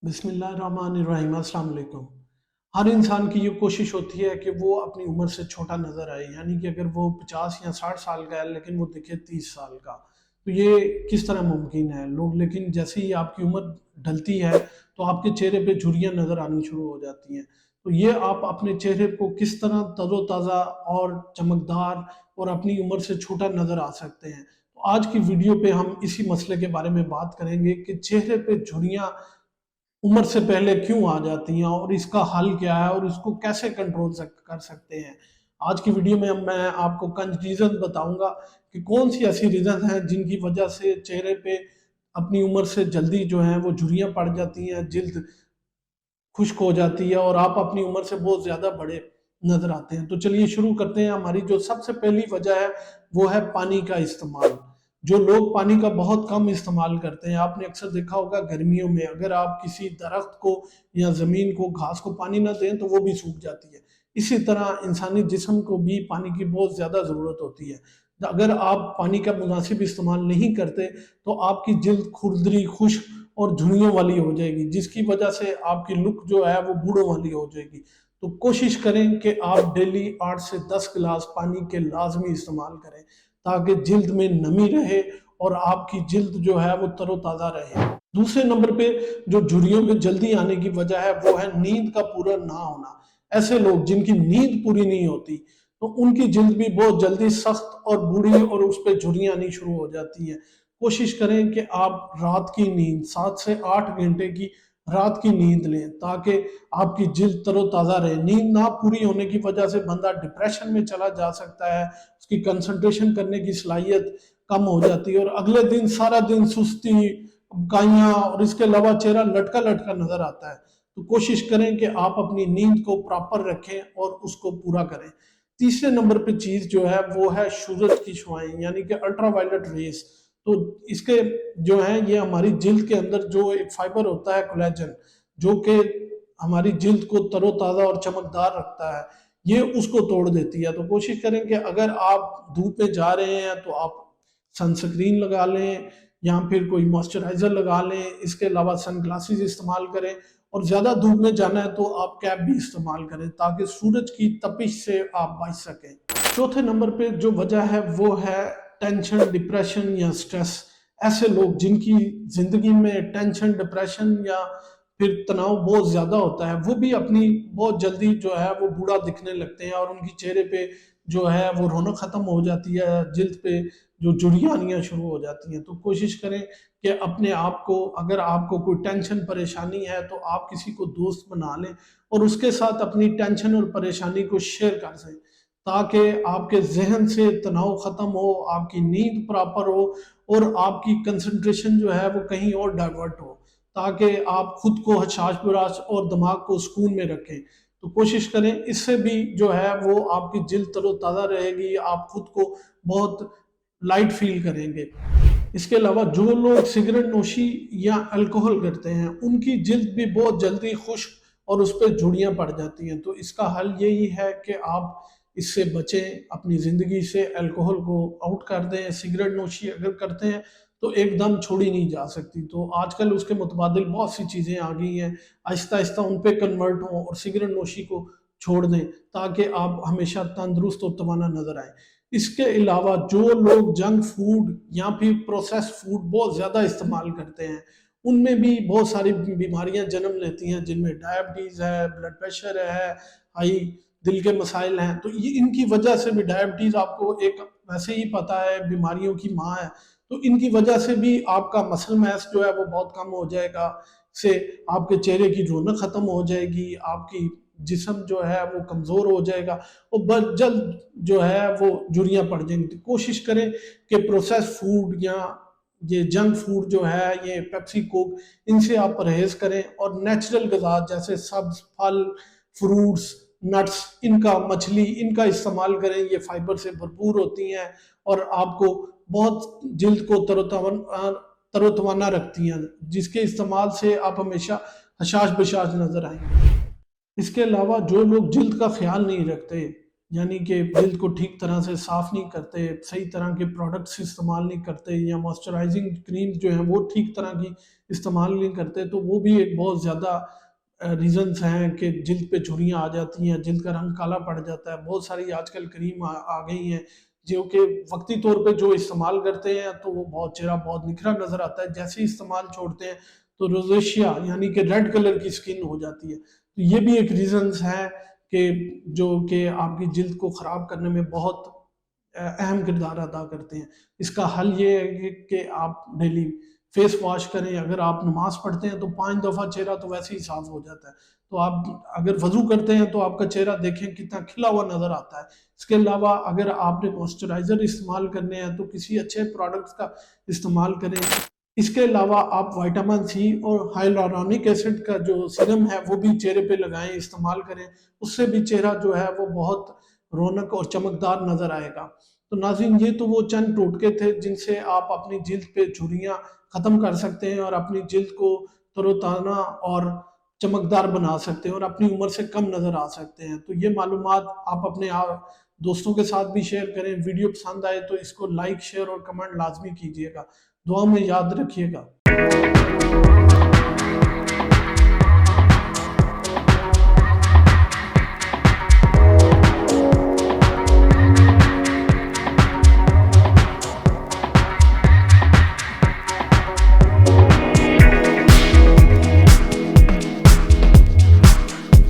बिस्मिल्लाहिर्रहमानिर्रहीम। अस्सलाम वालेकुम। हर इंसान की ये कोशिश होती है कि वो अपनी उम्र से छोटा नज़र आए, यानी कि अगर वो 50 या 60 साल का है लेकिन वो दिखे 30 साल का, तो ये किस तरह मुमकिन है। लोग लेकिन जैसे ही आपकी उम्र ढलती है तो आपके चेहरे पे झुर्रियाँ नज़र आनी शुरू हो जाती हैं। तो ये आप अपने चेहरे को किस तरह तरोताज़ा और चमकदार और अपनी उम्र से छोटा नज़र आ सकते हैं। तो आज की वीडियो पे हम इसी मसले के बारे में बात करेंगे कि चेहरे पे झुर्रियाँ उम्र से पहले क्यों आ जाती हैं और इसका हल क्या है और इसको कैसे कंट्रोल कर सकते हैं। आज की वीडियो में मैं आपको कुछ रीज़न बताऊंगा कि कौन सी ऐसी रीज़न हैं जिनकी वजह से चेहरे पे अपनी उम्र से जल्दी जो है वो झुर्रियाँ पड़ जाती हैं, जिल्द खुश्क हो जाती है और आप अपनी उम्र से बहुत ज़्यादा बड़े नज़र आते हैं। तो चलिए शुरू करते हैं। हमारी जो सबसे पहली वजह है वो है पानी का इस्तेमाल। जो लोग पानी का बहुत कम इस्तेमाल करते हैं, आपने अक्सर देखा होगा गर्मियों में अगर आप किसी दरख्त को या ज़मीन को, घास को पानी ना दें तो वो भी सूख जाती है। इसी तरह इंसानी जिस्म को भी पानी की बहुत ज़्यादा ज़रूरत होती है। अगर आप पानी का मुनासिब इस्तेमाल नहीं करते तो आपकी जिल्द खुरदरी, खुश्क और झुर्रियों वाली हो जाएगी, जिसकी वजह से आपकी लुक जो है वो बूढ़ों वाली हो जाएगी। तो कोशिश करें कि आप डेली 8 से 10 गिलास पानी के लाजमी इस्तेमाल करें ताकि जिल्द में नमी रहे और आपकी जिल्द जो है वो तरोताज़ा रहे। दूसरे नंबर पे जो झुर्रियों में जल्दी आने की वजह है वो है नींद का पूरा ना होना। ऐसे लोग जिनकी नींद पूरी नहीं होती तो उनकी जिल्द भी बहुत जल्दी सख्त और बूढ़ी और उस पर झुर्रियाँ आनी शुरू हो जाती हैं। कोशिश करें कि आप रात की नींद 7 से 8 घंटे की रात की नींद लें ताकि आपकी जिल्द तरोताज़ा रहे। नींद ना पूरी होने की वजह से बंदा डिप्रेशन में चला जा सकता है, उसकी कंसंट्रेशन करने की सलाहियत कम हो जाती है और अगले दिन सारा दिन सुस्ती, गाइयाँ और इसके अलावा चेहरा लटका लटका नजर आता है। तो कोशिश करें कि आप अपनी नींद को प्रॉपर रखें और उसको पूरा करें। तीसरे नंबर पे चीज जो है वो है सूरज की छुआएं, यानी कि अल्ट्रावायलेट रेस। तो इसके जो है ये हमारी जिल्द के अंदर जो एक फाइबर होता है कोलेजन, जो कि हमारी जिल्द को तरोताज़ा और चमकदार रखता है, ये उसको तोड़ देती है। तो कोशिश करें कि अगर आप धूप में जा रहे हैं तो आप सनस्क्रीन लगा लें या फिर कोई मॉइस्चराइजर लगा लें। इसके अलावा सन ग्लासेस इस्तेमाल करें और ज़्यादा धूप में जाना है तो आप कैप भी इस्तेमाल करें ताकि सूरज की तपिश से आप बच सकें। चौथे नंबर पे जो वजह है वो है टेंशन, डिप्रेशन या स्ट्रेस। ऐसे लोग जिनकी जिंदगी में टेंशन, डिप्रेशन या फिर तनाव बहुत ज्यादा होता है, वो भी अपनी बहुत जल्दी जो है वो बूढ़ा दिखने लगते हैं और उनकी चेहरे पे जो है वो रौनक खत्म हो जाती है, जिल्द पे जो झुर्रियाँ आनियाँ शुरू हो जाती हैं। तो कोशिश करें कि अपने आप को, अगर आपको कोई टेंशन परेशानी है तो आप किसी को दोस्त बना लें और उसके साथ अपनी टेंशन और परेशानी को शेयर कर सकें ताकि आपके जहन से तनाव ख़त्म हो, आपकी नींद प्रॉपर हो और आपकी कंसंट्रेशन जो है वो कहीं और डाइवर्ट हो, ताकि आप खुद को हशाश बराश और दिमाग को सुकून में रखें। तो कोशिश करें, इससे भी जो है वो आपकी जिल्द तरोताज़ा रहेगी, आप खुद को बहुत लाइट फील करेंगे। इसके अलावा जो लोग सिगरेट नोशी या अल्कोहल करते हैं उनकी जिल्द भी बहुत जल्दी खुश्क और उस पर झुर्रियाँ पड़ जाती हैं। तो इसका हल यही है कि आप इससे बचें, अपनी ज़िंदगी से अल्कोहल को आउट कर दें। सिगरेट नोशी अगर करते हैं तो एकदम छोड़ी नहीं जा सकती। तो आजकल उसके मुतबादिल बहुत सी चीज़ें आ गई हैं, आहिस्ता आहिस्ता उन पे कन्वर्ट हों और सिगरेट नोशी को छोड़ दें ताकि आप हमेशा तंदुरुस्त और तवाना नज़र आएँ। इसके अलावा जो लोग जंक फूड या फिर प्रोसेस फूड बहुत ज़्यादा इस्तेमाल करते हैं उनमें भी बहुत सारी बीमारियां जन्म लेती हैं, जिनमें डायबिटीज़ है, ब्लड प्रेशर है, हाई दिल के मसाइल हैं। तो ये इनकी वजह से भी, डायबिटीज़ आपको एक वैसे ही पता है बीमारियों की माँ है, तो इनकी वजह से भी आपका मसल मास जो है वो बहुत कम हो जाएगा, से आपके चेहरे की रौनक ख़त्म हो जाएगी, आपकी जिस्म जो है वो कमज़ोर हो जाएगा और बहुत जल्द जो है वो झुर्रियाँ पड़ जाएंगी। तो कोशिश करें कि प्रोसेस फूड या ये जंक फूड जो है, ये पेप्सी कोक, इनसे आप परहेज़ करें और नेचुरल ग़िज़ा जैसे सब्ज़, फल, फ्रूट्स, नट्स, इनका, मछली, इनका इस्तेमाल करें। ये फाइबर से भरपूर होती हैं और आपको बहुत जिल्द को तरोतवाना रखती हैं, जिसके इस्तेमाल से आप हमेशा हशाश बशाश नज़र आएंगे। इसके अलावा जो लोग जिल्द का ख्याल नहीं रखते, یعنی کہ جلد کو ٹھیک طرح سے صاف نہیں کرتے، صحیح طرح کے پروڈکٹس استعمال نہیں کرتے، یا موئسچرائزنگ کریم جو ہیں وہ ٹھیک طرح کی استعمال نہیں کرتے، تو وہ بھی ایک بہت زیادہ ریزنز ہیں کہ جلد پہ جھریاں آ جاتی ہیں، جلد کا رنگ کالا پڑ جاتا ہے۔ بہت ساری آج کل کریم آ گئی ہیں جو کہ وقتی طور پہ جو استعمال کرتے ہیں تو وہ چہرہ بہت نکھرا نظر آتا ہے، جیسے ہی استعمال چھوڑتے ہیں تو روزیشیا یعنی کہ ریڈ کلر کی سکن ہو جاتی ہے۔ تو یہ بھی ایک ریزنز ہے کہ جو کہ آپ کی جلد کو خراب کرنے میں بہت اہم کردار ادا کرتے ہیں۔ اس کا حل یہ ہے کہ آپ ڈیلی فیس واش کریں۔ اگر آپ نماز پڑھتے ہیں تو 5 دفعہ چہرہ تو ویسے ہی صاف ہو جاتا ہے، تو آپ اگر وضو کرتے ہیں تو آپ کا چہرہ دیکھیں کتنا کھلا ہوا نظر آتا ہے۔ اس کے علاوہ اگر آپ نے موئسچرائزر استعمال کرنے ہیں تو کسی اچھے پروڈکٹس کا استعمال کریں۔ اس کے علاوہ آپ وائٹامن سی اور ہائلورونک ایسڈ کا جو سیرم ہے وہ بھی چہرے پہ لگائیں، استعمال کریں، اس سے بھی چہرہ جو ہے وہ بہت رونق اور چمکدار نظر آئے گا۔ تو ناظرین، یہ تو وہ چند ٹوٹکے تھے جن سے آپ اپنی جلد پہ جھریاں ختم کر سکتے ہیں اور اپنی جلد کو تر و تازہ اور چمکدار بنا سکتے ہیں اور اپنی عمر سے کم نظر آ سکتے ہیں۔ تو یہ معلومات آپ اپنے دوستوں کے ساتھ بھی شیئر کریں۔ ویڈیو پسند آئے تو اس کو لائک، شیئر اور کمنٹ لازمی کیجیے گا۔ دعا میں یاد رکھیے گا۔